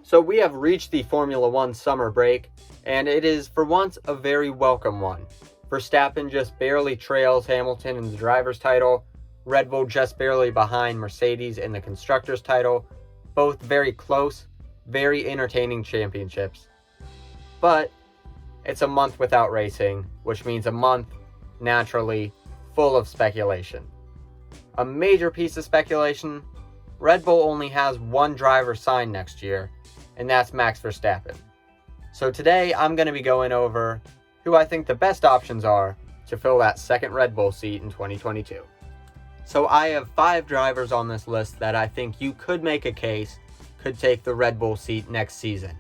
So we have reached the Formula One summer break, and it is for once a very welcome one. Verstappen just barely trails Hamilton in the driver's title, Red Bull just barely behind Mercedes in the constructor's title, both very close, very entertaining championships. But it's a month without racing, which means a month, naturally, full of speculation. A major piece of speculation, Red Bull only has one driver signed next year, and that's Max Verstappen. So today I'm going to be going over who I think the best options are to fill that second Red Bull seat in 2022. So I have 5 drivers on this list that I think you could make a case could take the Red Bull seat next season.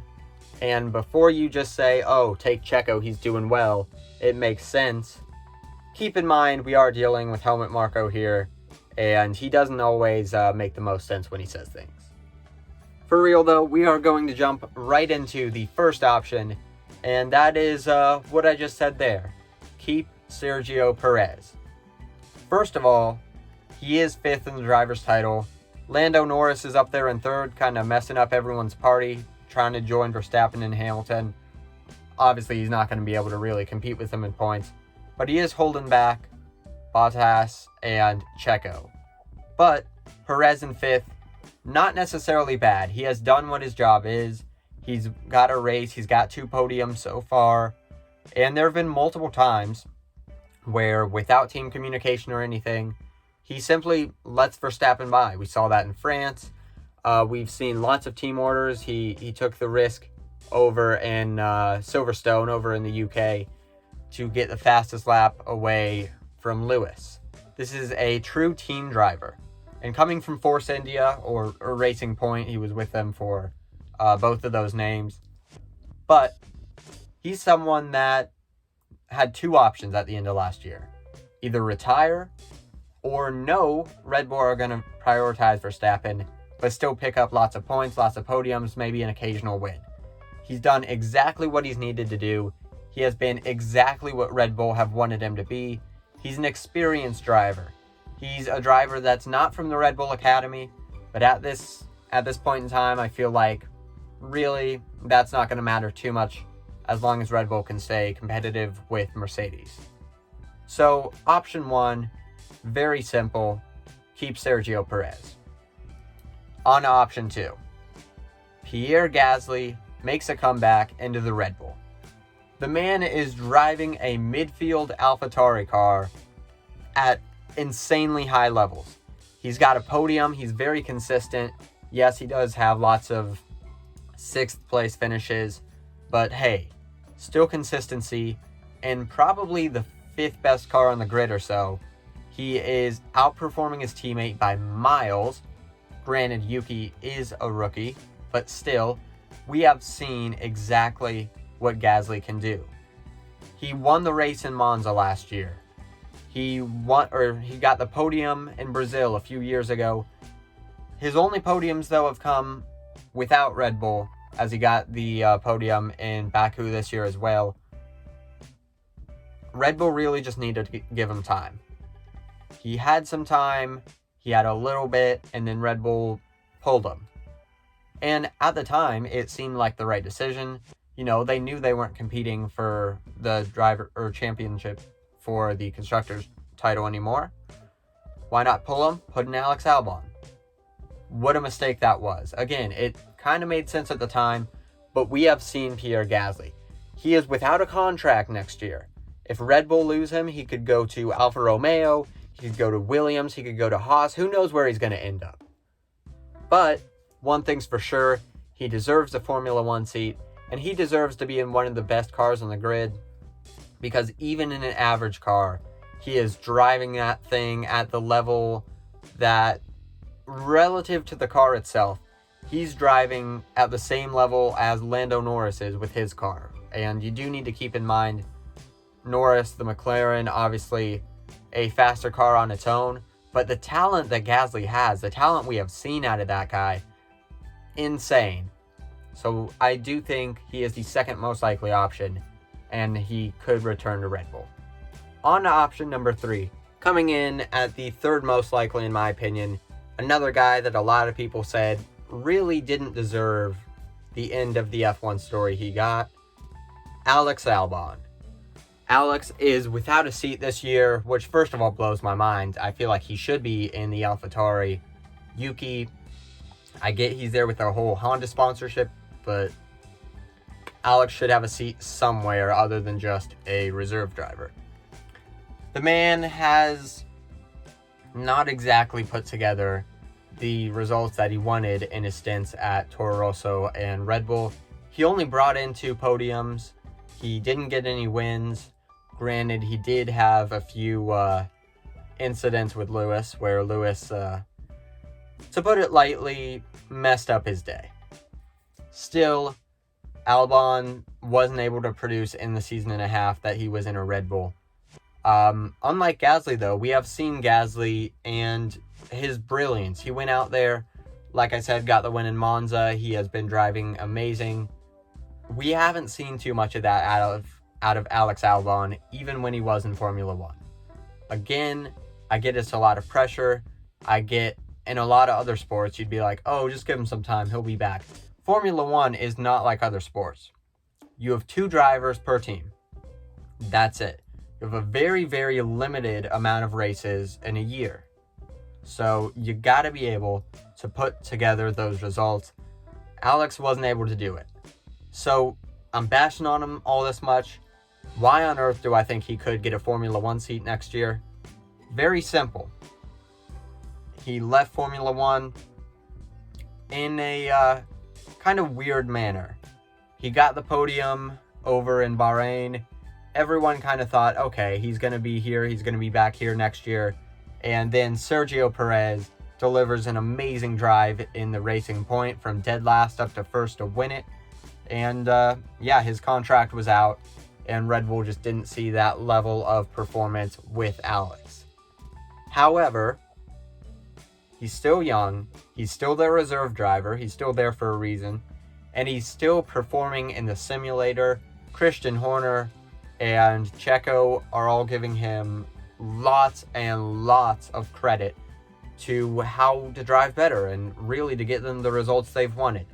And before you just say, oh, take Checo, he's doing well, it makes sense, keep in mind we are dealing with Helmut Marko here, and he doesn't always make the most sense when he says things. For real though, we are going to jump right into the first option, and that is what I just said there. Keep Sergio Perez. First of all, he is 5th in the driver's title. Lando Norris is up there in 3rd, kind of messing up everyone's party, trying to join Verstappen and Hamilton. Obviously, he's not going to be able to really compete with them in points, but he is holding back Bottas and Checo. But Perez in 5th, not necessarily bad. He has done what his job is. He's got a race. He's got 2 podiums so far. And there have been multiple times where, without team communication or anything, he simply lets Verstappen by. We saw that in France. We've seen lots of team orders. He took the risk over in Silverstone, over in the UK, to get the fastest lap away from Lewis. This is a true team driver. And coming from Force India or Racing Point, he was with them for both of those names. But he's someone that had 2 options at the end of last year. Either retire or no, Red Bull are going to prioritize Verstappen, but still pick up lots of points, lots of podiums, maybe an occasional win. He's done exactly what he's needed to do. He has been exactly what Red Bull have wanted him to be. He's an experienced driver. He's a driver that's not from the Red Bull Academy, but at this point in time, I feel like really that's not going to matter too much as long as Red Bull can stay competitive with Mercedes. So option 1, very simple, keep Sergio Perez. On to option 2, Pierre Gasly makes a comeback into the Red Bull. The man is driving a midfield AlphaTauri car at insanely high levels. He's got a podium. He's very consistent. Yes, he does have lots of 6th place finishes, but hey, still consistency, and probably the 5th best car on the grid or so. He is outperforming his teammate by miles. Granted, Yuki is a rookie, but still, we have seen exactly what Gasly can do. He won the race in Monza last year. He got the podium in Brazil a few years ago. His only podiums, though, have come without Red Bull, as he got the podium in Baku this year as well. Red Bull really just needed to give him time. He had some time, he had a little bit, and then Red Bull pulled him. And at the time, it seemed like the right decision. You know, they knew they weren't competing for the driver or championship for the constructors title anymore. Why not pull him? Put in Alex Albon. What a mistake that was. Again, it kind of made sense at the time, but we have seen Pierre Gasly. He is without a contract next year. If Red Bull lose him, he could go to Alfa Romeo, he could go to Williams, he could go to Haas. Who knows where he's going to end up? But one thing's for sure, he deserves a Formula One seat, and he deserves to be in one of the best cars on the grid, because even in an average car, he is driving that thing at the level that, relative to the car itself, he's driving at the same level as Lando Norris is with his car. And you do need to keep in mind, Norris, the McLaren, obviously a faster car on its own, but the talent that Gasly has, the talent we have seen out of that guy, insane. So I do think he is the second most likely option, and he could return to Red Bull. On to option number 3. Coming in at the 3rd most likely, in my opinion, another guy that a lot of people said really didn't deserve the end of the F1 story he got. Alex Albon. Alex is without a seat this year, which first of all blows my mind. I feel like he should be in the AlphaTauri. Yuki, I get he's there with our whole Honda sponsorship, but Alex should have a seat somewhere other than just a reserve driver. The man has not exactly put together the results that he wanted in his stints at Toro Rosso and Red Bull. He only brought in 2 podiums. He didn't get any wins. Granted, he did have a few incidents with Lewis where Lewis, to put it lightly, messed up his day. Still, Albon wasn't able to produce in the season and a half that he was in a Red Bull. Unlike Gasly, though, we have seen Gasly and his brilliance. He went out there, like I said, got the win in Monza. He has been driving amazing. We haven't seen too much of that out of Alex Albon, even when he was in Formula 1. Again, I get it's a lot of pressure. I get in a lot of other sports, you'd be like, oh, just give him some time, he'll be back. Formula 1 is not like other sports. You have 2 drivers per team. That's it. You have a very, very limited amount of races in a year. So you got to be able to put together those results. Alex wasn't able to do it. So I'm bashing on him all this much. Why on earth do I think he could get a Formula 1 seat next year? Very simple. He left Formula 1 in a kind of weird manner. He got the podium over in Bahrain. Everyone kind of thought, okay, he's going to be here, he's going to be back here next year. And then Sergio Perez delivers an amazing drive in the Racing Point from dead last up to first to win it. And his contract was out, and Red Bull just didn't see that level of performance with Alex. However, he's still young, he's still their reserve driver, he's still there for a reason, and he's still performing in the simulator. Christian Horner and Checo are all giving him lots and lots of credit to how to drive better and really to get them the results they've wanted.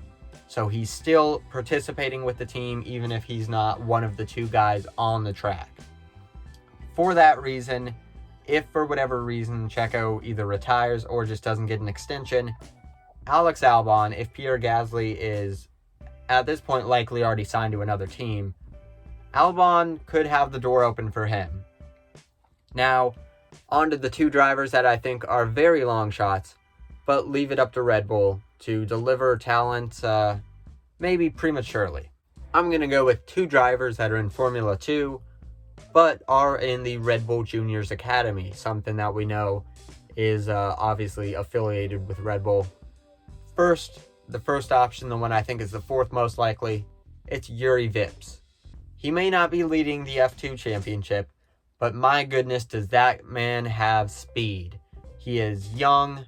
So he's still participating with the team even if he's not one of the 2 guys on the track. For that reason, if for whatever reason Checo either retires or just doesn't get an extension, Alex Albon, if Pierre Gasly is at this point likely already signed to another team, Albon could have the door open for him. Now, on to the 2 drivers that I think are very long shots, but leave it up to Red Bull to deliver talent maybe prematurely. I'm going to go with 2 drivers that are in Formula 2, but are in the Red Bull Juniors Academy, something that we know is obviously affiliated with Red Bull. The first option, the one I think is the 4th most likely, it's Yuri Vips. He may not be leading the F2 championship, but my goodness, does that man have speed. He is young.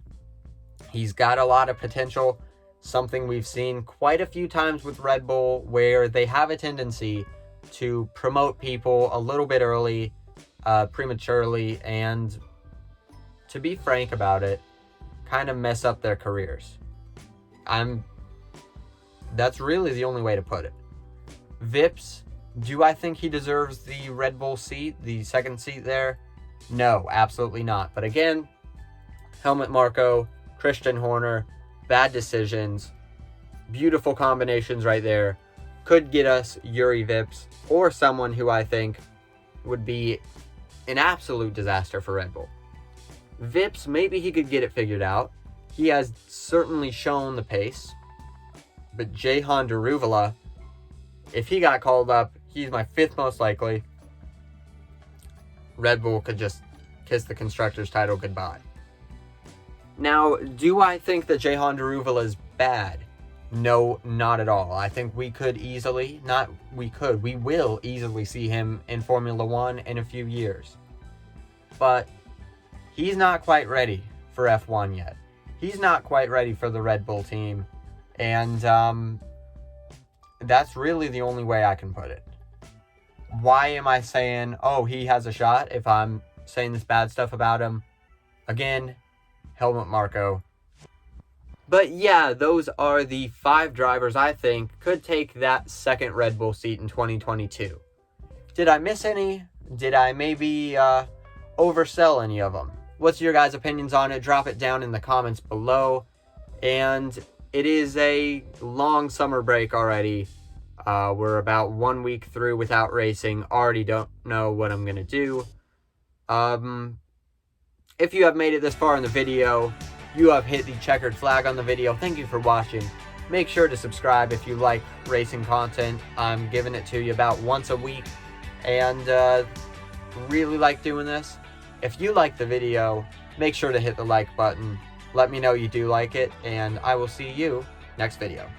He's got a lot of potential, something we've seen quite a few times with Red Bull, where they have a tendency to promote people a little bit early, prematurely, and to be frank about it, kind of mess up their careers. That's really the only way to put it. Vips, do I think he deserves the Red Bull seat, the 2nd seat there? No, absolutely not. But again, Helmut Marko, Christian Horner, bad decisions, beautiful combinations right there. Could get us Yuri Vips or someone who I think would be an absolute disaster for Red Bull. Vips, maybe he could get it figured out. He has certainly shown the pace. But Jehan Daruvala, if he got called up, he's my 5th most likely. Red Bull could just kiss the Constructors' title goodbye. Now, do I think that Jehan Daruvala is bad? No, not at all. I think we will easily see him in Formula 1 in a few years. But he's not quite ready for F1 yet. He's not quite ready for the Red Bull team. And that's really the only way I can put it. Why am I saying, oh, he has a shot if I'm saying this bad stuff about him? Again, Helmut Marko. But yeah, those are the 5 drivers I think could take that second Red Bull seat in 2022. Did I miss any? Did I maybe oversell any of them? What's your guys' opinions on it? Drop it down in the comments below. And it is a long summer break already. We're about 1 week through without racing. Already don't know what I'm going to do. If you have made it this far in the video, you have hit the checkered flag on the video. Thank you for watching. Make sure to subscribe if you like racing content. I'm giving it to you about once a week. And really like doing this. If you like the video, make sure to hit the like button. Let me know you do like it. And I will see you next video.